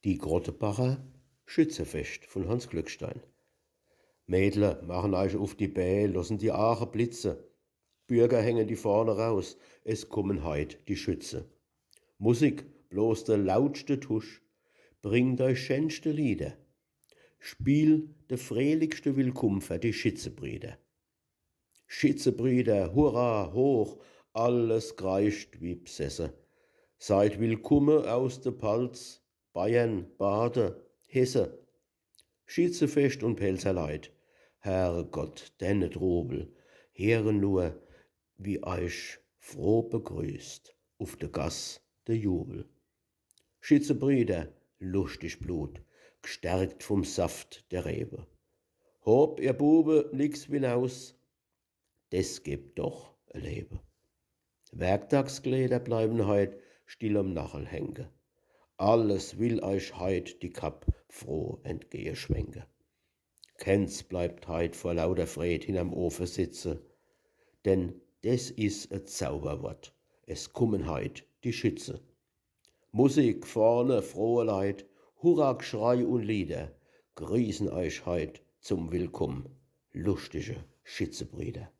Die Grottebacher Schützefest von Hans Glückstein. Mädle machen euch auf die Bäh, lassen die Aare blitze. Bürger hängen die Fahne raus, es kommen heut die Schütze. Musik, bloß der lautste Tusch, bringt euch schönste Lieder. Spiel de fröhlichste Willkomm für die Schützebrüder. Schützebrüder, hurra, hoch, alles kreischt wie bsesse. Seid willkommen aus der Palz, Bayern, Baden, Hesse. Schützefest und Pelzerleid, Herrgott, denne Trubel, hören nur, wie euch froh begrüßt, auf der Gass der Jubel. Schützebrüder, lustig Blut, gestärkt vom Saft der Rebe. Hob, ihr Bube, nix hinaus, des gibt doch ein Leben. Werktagskleider bleiben heut still am Nachel hängen. Alles will euch heut die Kapp froh entgehe schwenke. Keins bleibt heut vor lauter Fred hinterm Ofen sitze, denn des is a Zauberwort, es kommen heut die Schütze. Musik, vorne, frohe Leid, Hurra, Geschrei und Lieder, grüßen euch heut zum Willkomm, lustige Schützebrüder.